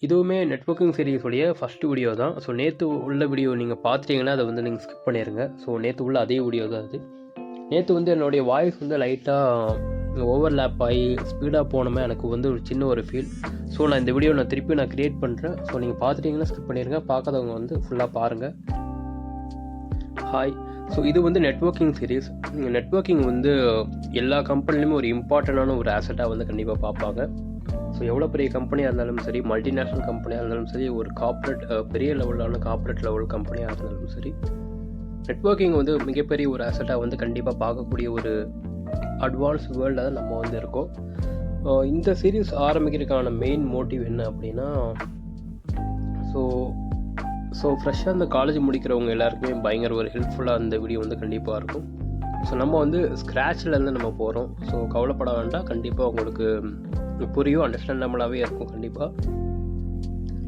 இதுவுமே networking சீரிஸுடைய first video தான். So நேற்று உள்ள வீடியோ நீங்கள் பார்த்துட்டீங்கன்னா அதை வந்து நீங்கள் ஸ்கிப் பண்ணிடுங்க. ஸோ நேற்று உள்ள அதே வீடியோ தான் அது. நேற்று வந்து என்னுடைய வாய்ஸ் வந்து லைட்டாக ஓவர்லேப் ஆகி ஸ்பீடாக போனோமே எனக்கு வந்து ஒரு சின்ன ஒரு ஃபீல். ஸோ நான் இந்த வீடியோ திருப்பி க்ரியேட் பண்ணுறேன். ஸோ நீங்கள் பார்த்துட்டிங்கன்னா ஸ்கிப் பண்ணிடுங்க, பார்க்காதவங்க வந்து ஃபுல்லாக பாருங்கள். ஹாய். ஸோ இது வந்து நெட்வொர்க்கிங் சீரிஸ். நெட்வொர்க்கிங் வந்து எல்லா கம்பெனிலையுமே ஒரு இம்பார்ட்டண்டான ஒரு ஆசெட்டாக வந்து கண்டிப்பாக பார்ப்பாங்க. ஸோ எவ்வளோ பெரிய கம்பெனியாக இருந்தாலும் சரி, மல்டிநேஷ்னல் கம்பெனியாக இருந்தாலும் சரி, ஒரு கார்ப்பரேட் பெரிய லெவலான கார்ப்பரேட் லெவல் கம்பெனியாக இருந்தாலும் சரி, நெட்வொர்க்கிங் வந்து மிகப்பெரிய ஒரு அசட்டாக வந்து கண்டிப்பாக பார்க்கக்கூடிய ஒரு அட்வான்ஸ் வேர்ல்டில் தான் நம்ம வந்து இருக்கோம். இந்த சீரீஸ் ஆரம்பிக்கிறதுக்கான மெயின் மோட்டிவ் என்ன அப்படின்னா, ஸோ ஃப்ரெஷ்ஷாக இந்த காலேஜ் முடிக்கிறவங்க எல்லாருக்குமே பயங்கர ஒரு ஹெல்ப்ஃபுல்லாக இந்த வீடியோ வந்து கண்டிப்பாக இருக்கும். ஸோ நம்ம வந்து ஸ்க்ராட்ச்லேருந்து நம்ம போகிறோம். ஸோ கவலைப்பட வேண்டாம், கண்டிப்பாக உங்களுக்கு புரியும், அண்டர்ஸ்டாண்டபிளாகவே இருக்கும் கண்டிப்பாக.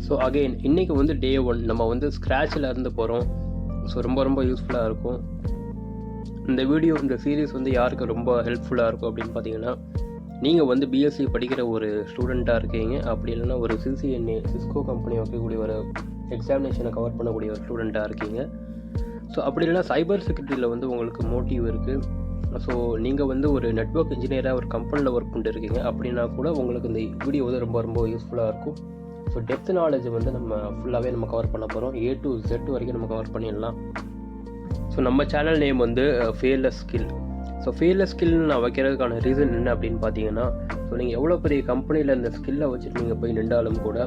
ஸோ அகெயின் இன்றைக்கி வந்து டே 1 நம்ம வந்து ஸ்க்ராட்சில் இருந்து போகிறோம். ஸோ ரொம்ப ரொம்ப யூஸ்ஃபுல்லாக இருக்கும் இந்த வீடியோ. இந்த சீரீஸ் வந்து யாருக்கு ரொம்ப ஹெல்ப்ஃபுல்லாக இருக்கும் அப்படின்னு பார்த்தீங்கன்னா, நீங்கள் வந்து பிஎஸ்சி படிக்கிற ஒரு ஸ்டூடெண்ட்டாக இருக்கீங்க, அப்படி இல்லைன்னா ஒரு சிசிஎன்ஏ சிஸ்கோ கம்பெனி வைக்கக்கூடிய ஒரு எக்ஸாமினேஷனை கவர் பண்ணக்கூடிய ஒரு ஸ்டூடெண்ட்டாக இருக்கீங்க. ஸோ அப்படி இல்லைனா சைபர் செக்யூரிட்டியில் வந்து உங்களுக்கு மோட்டிவ் இருக்குது. ஸோ நீங்கள் வந்து ஒரு நெட்வொர்க் இன்ஜினியராக ஒரு கம்பெனியில் ஒர்க் பண்ணிட்டு இருக்கீங்க அப்படின்னா கூட உங்களுக்கு இந்த வீடியோ வந்து ரொம்ப ரொம்ப யூஸ்ஃபுல்லாக இருக்கும். ஸோ டெப்த் நாலேஜ் வந்து நம்ம ஃபுல்லாகவே நம்ம கவர் பண்ண போகிறோம். A to Z வரைக்கும் நம்ம கவர் பண்ணிடலாம். ஸோ நம்ம சேனல் நேம் வந்து ஃபியர்லெஸ் ஸ்கில். ஸோ ஃபியர்லெஸ் ஸ்கில்னு நான் வைக்கிறதுக்கான ரீசன் என்ன அப்படின்னு பார்த்தீங்கன்னா, ஸோ நீங்கள் எவ்வளோ பெரிய கம்பெனியில் இந்த ஸ்கில்லை வச்சுட்டு நீங்கள் போய் நின்றாலும் கூட,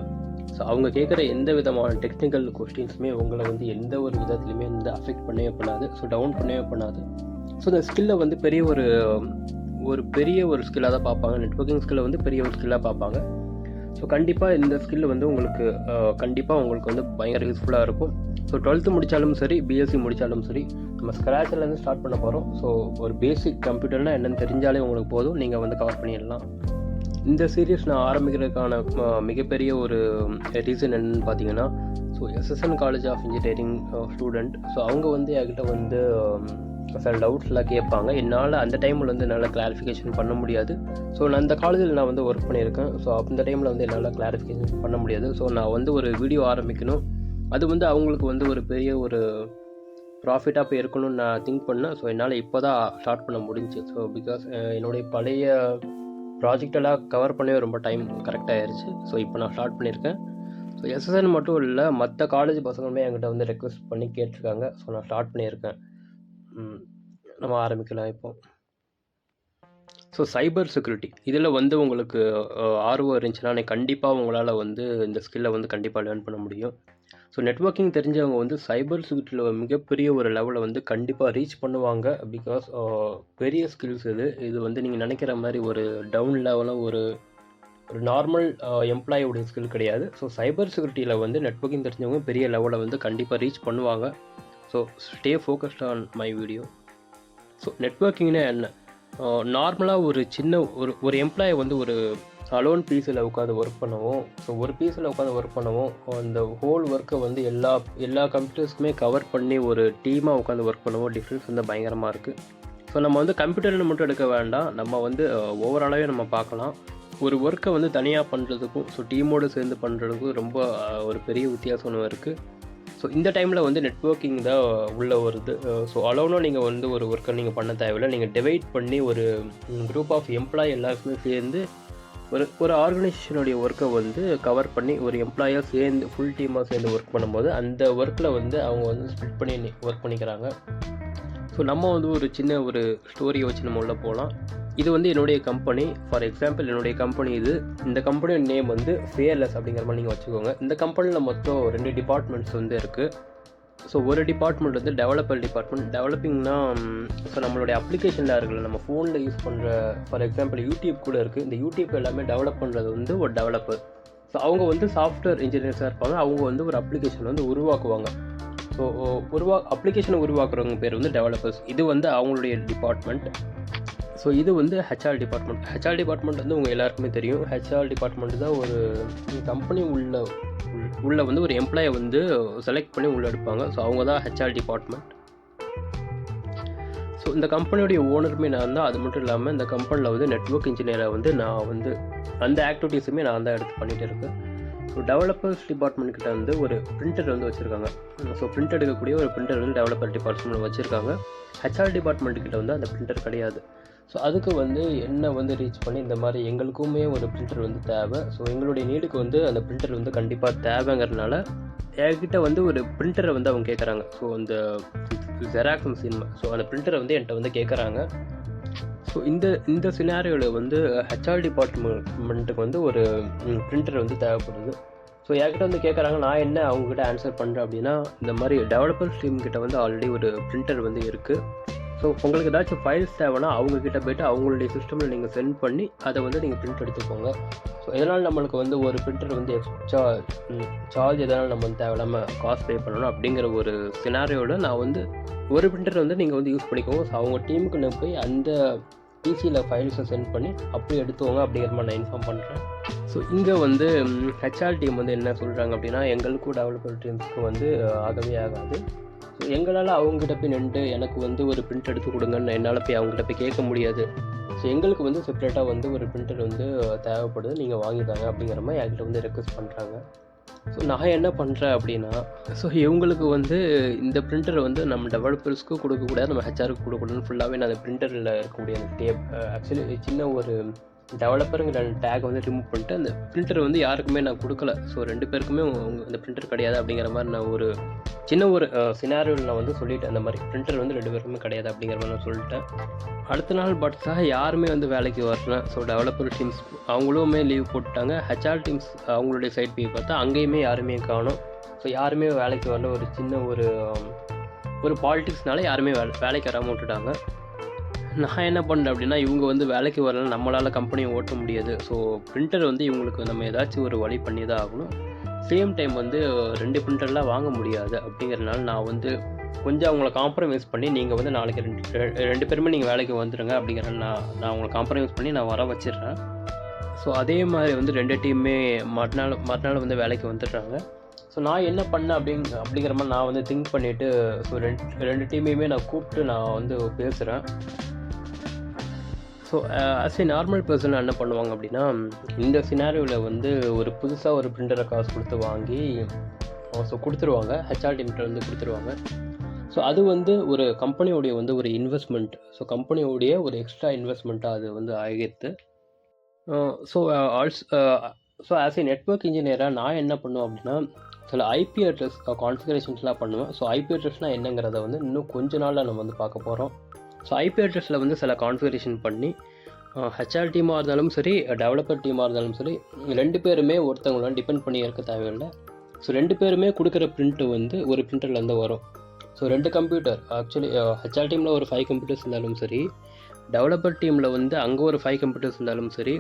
ஸோ அவங்க கேட்குற எந்த விதமான டெக்னிக்கல் கொஸ்டின்ஸுமே உங்களை வந்து எந்த ஒரு விதத்துலையுமே வந்து அஃபெக்ட் பண்ணவே பண்ணாது. ஸோ டவுன் பண்ணவே பண்ணாது. ஸோ இந்த ஸ்கில்லை வந்து பெரிய ஒரு ஸ்கில்லாக தான் பார்ப்பாங்க. நெட்வொர்க்கிங் ஸ்கில்லை வந்து பெரிய ஒரு ஸ்கில்லாக பார்ப்பாங்க. ஸோ கண்டிப்பாக இந்த ஸ்கில் வந்து உங்களுக்கு வந்து பயங்கர யூஸ்ஃபுல்லாக இருக்கும். ஸோ 12th முடித்தாலும் சரி, பிஎஸ்சி முடித்தாலும் சரி, நம்ம ஸ்க்ராட்ச்லேருந்து ஸ்டார்ட் பண்ண போகிறோம். ஸோ ஒரு பேசிக் கம்ப்யூட்டர்னால் என்னென்னு தெரிஞ்சாலே உங்களுக்கு போதும், நீங்கள் வந்து கவர் பண்ணிடலாம். இந்த சீரீஸ் நான் ஆரம்பிக்கிறதுக்கான மிகப்பெரிய ஒரு ரீசன் என்னென்னு பார்த்தீங்கன்னா, so SSN college of engineering student. So அவங்க வந்து என்கிட்ட வந்து சில டவுட்ஸ்லாம் கேட்பாங்க. என்னால் அந்த டைமில் வந்து என்னால் கிளாரிஃபிகேஷன் பண்ண முடியாது. ஸோ நான் அந்த காலேஜில் நான் வந்து ஒர்க் பண்ணியிருக்கேன். ஸோ அந்த டைமில் வந்து என்னால் கிளாரிஃபிகேஷன் பண்ண முடியாது. ஸோ நான் வந்து ஒரு வீடியோ ஆரம்பிக்கணும், அது வந்து அவங்களுக்கு வந்து ஒரு பெரிய ஒரு ப்ராஃபிட்டாக போய் இருக்கணும்னு நான் திங்க் பண்ணேன். ஸோ என்னால் இப்போ தான் ஸ்டார்ட் பண்ண முடிஞ்சு. ஸோ பிகாஸ் என்னுடைய பழைய ப்ராஜெக்டெல்லாம் கவர் பண்ணவே ரொம்ப டைம் கரெக்டாக ஆயிடுச்சு. ஸோ இப்போ நான் ஸ்டார்ட் பண்ணியிருக்கேன். ஸோ SSN மட்டும் இல்லை, மற்ற காலேஜ் பசங்களுமே என்கிட்ட வந்து ரெக்வெஸ்ட் பண்ணி கேட்டிருக்காங்க. ஸோ நான் ஸ்டார்ட் பண்ணியிருக்கேன். நம்ம ஆரம்பிக்கலாம் இப்போ. ஸோ சைபர் செக்யூரிட்டி இதில் வந்து உங்களுக்கு ஆர்வம் இருந்துச்சுன்னா கண்டிப்பாக உங்களால் வந்து இந்த ஸ்கில்லை வந்து கண்டிப்பாக லேர்ன் பண்ண முடியும். ஸோ நெட்வொர்க்கிங் தெரிஞ்சவங்க வந்து சைபர் செக்யூரிட்டியில் மிகப்பெரிய ஒரு லெவலில் வந்து கண்டிப்பாக ரீச் பண்ணுவாங்க. பிகாஸ் பெரிய ஸ்கில்ஸ் இது வந்து நீங்கள் நினைக்கிற மாதிரி ஒரு டவுன் லெவலில் ஒரு நார்மல் எம்ப்ளாயோடைய ஸ்கில் கிடையாது. ஸோ சைபர் செக்யூரிட்டியில் வந்து நெட்வொர்க்கிங் தெரிஞ்சவங்க பெரிய லெவலில் வந்து கண்டிப்பாக ரீச் பண்ணுவாங்க. So stay focused on my video. So நெட்வொர்க்கிங்னா என்ன? நார்மலாக ஒரு சின்ன ஒரு எம்ப்ளாயை வந்து ஒரு அலோன் பீஸில் உட்காந்து ஒர்க் பண்ணவும், ஸோ ஒரு பீஸில் உட்காந்து ஒர்க் பண்ணவும், அந்த ஹோல் ஒர்க்கை வந்து எல்லா கம்ப்யூட்டர்ஸ்க்குமே கவர் பண்ணி ஒரு டீமாக உட்காந்து ஒர்க் பண்ணவும் டிஃப்ரென்ஸ் வந்து பயங்கரமாக இருக்குது. ஸோ நம்ம வந்து கம்ப்யூட்டரில் மட்டும் எடுக்க வேண்டாம், நம்ம வந்து ஓவராலாகவே நம்ம பார்க்கலாம். ஒரு ஒர்க்கை வந்து தனியாக பண்ணுறதுக்கும் ஸோ டீமோடு சேர்ந்து பண்ணுறதுக்கும் ரொம்ப ஒரு பெரிய வித்தியாசம் இருக்குது. ஸோ இந்த டைமில் வந்து நெட்வொர்க்கிங் தான் உள்ளே வருது. ஸோ அலோனும் நீங்கள் வந்து ஒரு ஒர்க்கை நீங்கள் பண்ண தேவையில்லை. நீங்கள் டிவைட் பண்ணி ஒரு குரூப் ஆஃப் எம்ப்ளாயி எல்லாருக்குமே சேர்ந்து ஒரு ஆர்கனைசேஷனுடைய ஒர்க்கை வந்து கவர் பண்ணி ஒரு எம்ப்ளாயாக சேர்ந்து ஃபுல் டீமாக சேர்ந்து ஒர்க் பண்ணும்போது அந்த ஒர்க்கில் வந்து அவங்க வந்து ஸ்ப்ளிட் பண்ணி ஒர்க் பண்ணிக்கிறாங்க. ஸோ நம்ம வந்து ஒரு சின்ன ஒரு ஸ்டோரியை வச்சு நம்ம உள்ளே போகலாம். இது வந்து என்னுடைய கம்பெனி. ஃபார் எக்ஸாம்பிள் என்னுடைய கம்பெனி இது. இந்த கம்பெனியோட நேம் வந்து ஃபியர்லெஸ் அப்படிங்கிற மாதிரி நீங்கள் வச்சுக்கோங்க. இந்த கம்பெனியில் மொத்தம் 2 டிபார்ட்மெண்ட்ஸ் வந்து இருக்குது. ஸோ ஒரு டிபார்ட்மெண்ட் வந்து டெவலப்பர் டிபார்ட்மெண்ட். டெவலப்பிங்னா ஸோ நம்மளுடைய அப்ளிகேஷனில் இருக்குல்ல, நம்ம ஃபோனில் யூஸ் பண்ணுற, ஃபார் எக்ஸாம்பிள் யூடியூப் கூட இருக்குது. இந்த யூடியூப் எல்லாமே டெவலப் பண்ணுறது வந்து ஒரு டெவலப்பர். ஸோ அவங்க வந்து சாஃப்ட்வேர் இன்ஜினியர்ஸாக இருப்பாங்க. அவங்க வந்து ஒரு அப்ளிகேஷன் வந்து உருவாக்குவாங்க. ஸோ அப்ளிகேஷனை உருவாக்குறவங்க பேர் வந்து டெவலப்பர்ஸ். இது வந்து அவங்களுடைய டிபார்ட்மெண்ட். ஸோ இது வந்து HR டிபார்ட்மெண்ட். HR டிபார்ட்மெண்ட் வந்து உங்கள் எல்லாருக்குமே தெரியும். HR டிபார்ட்மெண்ட் தான் ஒரு கம்பெனி உள்ள வந்து ஒரு எம்ப்ளாயை வந்து செலக்ட் பண்ணி உள்ளே எடுப்பாங்க. ஸோ அவங்க தான் HR டிபார்ட்மெண்ட். ஸோ இந்த கம்பெனியோடைய ஓனருமே நான் தான். அது மட்டும் இல்லாமல் இந்த கம்பெனியில் வந்து நெட்வொர்க் இன்ஜினியராக வந்து நான் வந்து அந்த ஆக்டிவிட்டீஸுமே நான் தான் எடுத்து பண்ணிகிட்டு இருக்கேன். டெவலப்பர்ஸ் டிபார்ட்மெண்ட் கிட்ட வந்து ஒரு பிரிண்டர் வந்து வச்சுருக்காங்க. ஸோ பிரிண்ட் எடுக்கக்கூடிய ஒரு பிரிண்டர் வந்து டெவலப்பர் டிபார்ட்மெண்ட் வச்சுருக்காங்க. ஹெச்ஆர் டிபார்ட்மெண்ட் கிட்ட வந்து அந்த பிரிண்டர் கிடையாது. ஸோ அதுக்கு வந்து என்ன வந்து ரீச் பண்ணி இந்த மாதிரி எங்களுக்குமே ஒரு பிரிண்டர் வந்து தேவை, ஸோ எங்களுடைய நீடுக்கு வந்து அந்த பிரிண்டர் வந்து கண்டிப்பாக தேவைங்கிறதுனால என்கிட்ட வந்து ஒரு பிரிண்டரை வந்து அவங்க கேட்குறாங்க. ஸோ அந்த ஜெராக்ஸ் மிஷின், ஸோ அந்த பிரிண்டரை வந்து என்கிட்ட வந்து கேட்குறாங்க. ஸோ இந்த சினாரியோவில் வந்து ஹெச்ஆர் டிபார்ட்மெண்ட்டுக்கு வந்து ஒரு பிரிண்டர் வந்து தேவைப்படுது. ஸோ என்கிட்ட வந்து கேட்குறாங்க. நான் என்ன அவங்ககிட்ட ஆன்சர் பண்ணுறேன் அப்படின்னா, இந்த மாதிரி டெவலப்பர்ஸ் டீம் கிட்ட வந்து ஆல்ரெடி ஒரு பிரிண்டர் வந்து இருக்குது. ஸோ உங்களுக்கு ஏதாச்சும் ஃபைல்ஸ் தேவைன்னா அவங்கக்கிட்ட போய்ட்டு அவங்களுடைய சிஸ்டமில் நீங்கள் சென்ட் பண்ணி அதை வந்து நீங்கள் பிரிண்ட் எடுத்துக்கோங்க. ஸோ இதனால் நம்மளுக்கு வந்து ஒரு பிரிண்டர் வந்து எக்ஸ்ட்ரா சார்ஜ் எதனால் நம்ம வந்து தேவையில்லாமல் காஸ்ட் பே பண்ணணும் அப்படிங்கிற ஒரு சினாரியோவில் நான் வந்து ஒரு பிரிண்டர் வந்து நீங்கள் வந்து யூஸ் பண்ணிக்கோங்க. ஸோ அவங்க டீமுக்கு நான் போய் அந்த பிசியில் ஃபைல்ஸை சென்ட் பண்ணி அப்படி எடுத்துவோங்க அப்படிங்கிற மாதிரி நான் இன்ஃபார்ம் பண்ணுறேன். ஸோ இங்கே வந்து ஹெச்ஆர் டீம் வந்து என்ன சொல்கிறாங்க அப்படின்னா, எங்களுக்கும் டெவலப்பர் டீம்ஸ்க்கு வந்து ஆகவே ஆகாது. ஸோ எங்களால் அவங்ககிட்ட போய் நின்று எனக்கு வந்து ஒரு பிரிண்ட் எடுத்து கொடுங்கன்னு என்னால் போய் அவங்ககிட்ட போய் கேட்க முடியாது. ஸோ எங்களுக்கு வந்து செப்பரேட்டாக வந்து ஒரு பிரிண்டர் வந்து தேவைப்படுது, நீங்கள் வாங்கித்தாங்க அப்படிங்கிற மாதிரி என்கிட்ட வந்து ரெக்வஸ்ட் பண்ணுறாங்க. ஸோ நான் என்ன பண்ணுறேன் அப்படின்னா, ஸோ இவங்களுக்கு வந்து இந்த பிரிண்டரை வந்து நம்ம டெவலப்பர்ஸ்க்கும் கொடுக்கக்கூடாது, நம்ம ஹெச்ஆருக்கு கொடுக்கக்கூடாதுன்னு ஃபுல்லாகவே நான் அந்த பிரிண்டரில் இருக்கக்கூடிய அந்த டேப் ஆக்சுவலி சின்ன ஒரு டெவலப்பருங்கிற டேக் வந்து ரிமூவ் பண்ணிட்டு அந்த பிரிண்டர் வந்து யாருக்குமே நான் கொடுக்கல. ஸோ 2 பேருக்குமே அந்த பிரிண்டர் கிடையாது அப்படிங்கிற மாதிரி நான் ஒரு சின்ன ஒரு சினாரியோவில் நான் வந்து சொல்லிவிட்டேன். அந்த மாதிரி பிரிண்டர் வந்து 2 பேருக்குமே கிடையாது அப்படிங்கிற மாதிரி நான் சொல்லிட்டேன். அடுத்த நாள் பட்ஸாக யாருமே வந்து வேலைக்கு வரல. ஸோ டெவலப்பர் டீம்ஸ் அவங்களுமே லீவ் போட்டுட்டாங்க. ஹெச்ஆர் டீம்ஸ் அவங்களுடைய சைட் போய் பார்த்தா அங்கேயுமே யாருமே காணோம். ஸோ யாருமே வேலைக்கு வரல. ஒரு சின்ன ஒரு பாலிட்டிக்ஸ்னால யாருமே வேலைக்கு வராமல் விட்டுட்டாங்க. நான் என்ன பண்ணேன் அப்படின்னா, இவங்க வந்து வேலைக்கு வரல, நம்மளால் கம்பெனியை ஓட்ட முடியாது. ஸோ பிரிண்டர் வந்து இவங்களுக்கு நம்ம ஏதாச்சும் ஒரு வழி பண்ணி தான் ஆகணும். சேம் டைம் வந்து 2 பிரிண்டர்லாம் வாங்க முடியாது அப்படிங்கிறதுனால நான் வந்து கொஞ்சம் அவங்கள காம்ப்ரமைஸ் பண்ணி, நீங்கள் வந்து நாளைக்கு ரெண்டு பேருமே நீங்கள் வேலைக்கு வந்துடுங்க அப்படிங்கிற நான் அவங்கள காம்ப்ரமைஸ் பண்ணி நான் வர வச்சிடுறேன். ஸோ அதே மாதிரி வந்து 2 டீமுமே மறுநாள் வந்து வேலைக்கு வந்துடுறாங்க. ஸோ நான் என்ன பண்ணேன் அப்படிங்கிற மாதிரி நான் வந்து திங்க் பண்ணிவிட்டு, ஸோ ரெண்டு டீமையுமே நான் கூப்பிட்டு நான் வந்து பேசுகிறேன். So as a normal person என்ன பண்ணுவாங்க அப்படின்னா, இந்த சினாரியோவில் வந்து ஒரு புதுசாக ஒரு பிரிண்டரை காசு கொடுத்து வாங்கி ஸோ கொடுத்துருவாங்க, ஹெச்ஆர் டீம்கிட்ட வந்து கொடுத்துருவாங்க. ஸோ அது வந்து ஒரு கம்பெனியோடைய வந்து ஒரு இன்வெஸ்ட்மெண்ட், ஸோ கம்பெனியோடைய ஒரு எக்ஸ்ட்ரா இன்வெஸ்ட்மெண்ட்டாக அது வந்து ஆகிடுது. ஸோ ஆஸ் ஏ நெட்வொர்க் இன்ஜினியராக நான் என்ன பண்ணுவேன் அப்படின்னா, சில ஐபி அட்ரஸ் கான்ஃபிகரேஷன்ஸ்லாம் பண்ணுவேன். ஸோ ஐபி அட்ரஸ்னால் என்னங்கிறத வந்து இன்னும் கொஞ்ச நாளில் நம்ம வந்து பார்க்க போகிறோம். ஸோ ஐபி அட்ரஸில் வந்து சில கான்ஃபிகரேஷன் பண்ணி ஹெச்ஆர் டீமாக இருந்தாலும் சரி, டெவலப்பர் டீமாக இருந்தாலும் சரி, 2 பேருமே ஒருத்தவங்கள டிபெண்ட் பண்ணி இருக்க தேவையில்லை. ஸோ 2 பேருமே கொடுக்குற பிரிண்ட்டு வந்து ஒரு பிரிண்டர்லேருந்து வரும். ஸோ 2 கம்ப்யூட்டர் ஆக்சுவலி ஹெச்ஆர் டீமில் ஒரு 5 கம்ப்யூட்டர்ஸ் இருந்தாலும் சரி, டெவலப்பர் டீமில் வந்து அங்கே ஒரு 5 கம்ப்யூட்டர்ஸ் இருந்தாலும் சரி,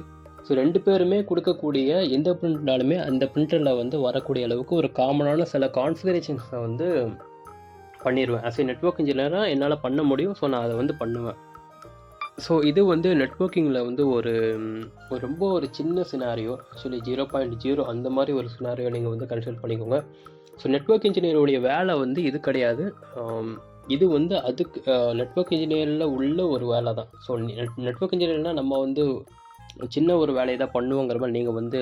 ஸோ 2 பேருமே கொடுக்கக்கூடிய எந்த பிரிண்ட்னாலுமே அந்த பிரிண்டரில் வந்து வரக்கூடிய அளவுக்கு ஒரு காமனான சில கான்ஃபிகரேஷன்ஸை வந்து பண்ணிடுவேன். ஆஸ் ஏ நெட்வொர்க் இன்ஜினியராக என்னால் பண்ண முடியும். ஸோ நான் அதை வந்து பண்ணுவேன். ஸோ இது வந்து நெட்வொர்க்கிங்கில் வந்து ரொம்ப ஒரு சின்ன சினாரியோ, ஆக்சுவலி 0.0 அந்த மாதிரி ஒரு சினாரியோ நீங்கள் வந்து கன்சல்ட் பண்ணிக்கோங்க. ஸோ நெட்வொர்க் இன்ஜினியருடைய வேலை வந்து இது கிடையாது. இது வந்து அதுக்கு நெட்வொர்க் இன்ஜினியரில் உள்ள ஒரு வேலை தான். ஸோ நெட்வொர்க் இன்ஜினியர்னால் நம்ம வந்து சின்ன ஒரு வேலையை தான் பண்ணுவோங்கிற மாதிரி நீங்கள் வந்து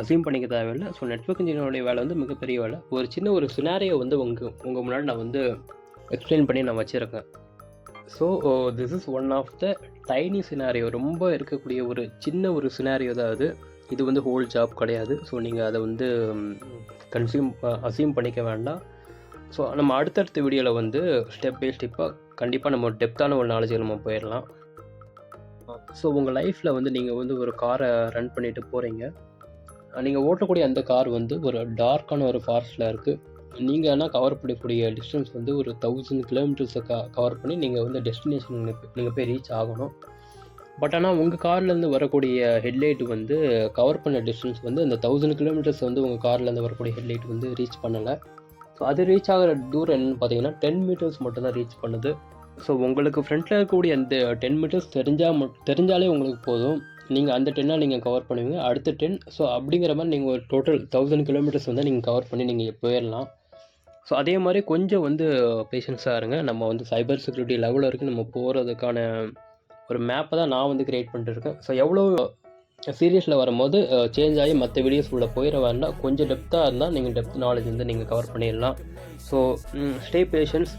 அசியூம் பண்ணிக்க தேவையில்லை. ஸோ நெட்வொர்க் இன்ஜினியருடைய வேலை வந்து மிகப்பெரிய வேலை. ஒரு சின்ன ஒரு சினாரியோ வந்து உங்கள் முன்னாடி நான் வந்து எக்ஸ்பிளைன் பண்ணி நான் வச்சுருக்கேன். So this is one of the tiny scenario, ரொம்ப இருக்கக்கூடிய ஒரு சின்ன ஒரு சினாரியோ தான் அது. இது வந்து ஹோல் ஜாப் கிடையாது. ஸோ நீங்கள் அதை வந்து அசியூம் பண்ணிக்க வேண்டாம். ஸோ நம்ம அடுத்தடுத்த வீடியோவில் வந்து ஸ்டெப் பை ஸ்டெப்பாக கண்டிப்பாக நம்ம டெப்த்தான ஒரு நாலேஜ் நம்ம போயிடலாம். ஸோ உங்கள் லைஃப்பில் வந்து நீங்கள் வந்து ஒரு காரை ரன் பண்ணிட்டு போகிறீங்க. நீங்கள் ஓட்டக்கூடிய அந்த கார் வந்து ஒரு டார்க்கான ஒரு ஃபாரஸ்ட்டில் இருக்குது. நீங்கள் ஆனால் கவர் பண்ணக்கூடிய டிஸ்டன்ஸ் வந்து ஒரு 1000 கிலோமீட்டர்ஸை கவர் பண்ணி நீங்கள் வந்து டெஸ்டினேஷன் நீங்கள் போய் ரீச் ஆகணும். பட் ஆனால் உங்கள் கார்லேருந்து வரக்கூடிய ஹெட்லைட் வந்து கவர் பண்ண டிஸ்டன்ஸ் வந்து அந்த 1000 கிலோமீட்டர்ஸ் வந்து உங்கள் கார்லேருந்து வரக்கூடிய ஹெட்லைட் வந்து ரீச் பண்ணலை. ஸோ அது ரீச் ஆகிற தூரம் என்னென்னு பார்த்தீங்கன்னா 10 மீட்டர்ஸ் மட்டும்தான் ரீச் பண்ணுது. ஸோ உங்களுக்கு ஃப்ரண்ட்டில் இருக்கக்கூடிய அந்த 10 மீட்டர்ஸ் தெரிஞ்சாலே உங்களுக்கு போதும். நீங்கள் அந்த 10 நீங்கள் கவர் பண்ணுவீங்க, அடுத்த 10. ஸோ அப்படிங்கிற மாதிரி நீங்கள் ஒரு டோட்டல் 1000 கிலோமீட்டர்ஸ் வந்து நீங்கள் கவர் பண்ணி நீங்கள் போயிடலாம். ஸோ அதே மாதிரி கொஞ்சம் வந்து பேஷன்ஸாக இருங்க. நம்ம வந்து சைபர் செக்யூரிட்டி லெவலில் இருக்குது. நம்ம போகிறதுக்கான ஒரு மேப்பை தான் நான் வந்து க்ரியேட் பண்ணிட்டுருக்கேன். ஸோ சீரியஸில் வரும்போது சேஞ்ச் ஆகி மற்ற வீடியோஸ் உள்ள போயிட வேண்டாம். கொஞ்சம் டெப்த்தாக இருந்தால் நீங்கள் டெப்த் நாலேஜ் வந்து நீங்கள் கவர் பண்ணிடலாம். So stay patience.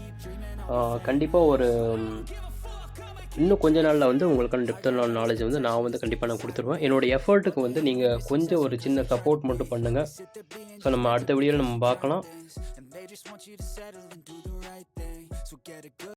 கண்டிப்பாக ஒரு இன்னும் கொஞ்ச நாளில் வந்து உங்களுக்கான டெப்த்தான நாலேஜ் வந்து நான் வந்து கண்டிப்பாக நான் கொடுத்துருவேன். என்னோடய எஃபர்ட்டுக்கு வந்து நீங்கள் கொஞ்சம் ஒரு சின்ன சப்போர்ட் மட்டும் பண்ணுங்கள். ஸோ நம்ம அடுத்த வீடியோவில் நம்ம பார்க்கலாம்.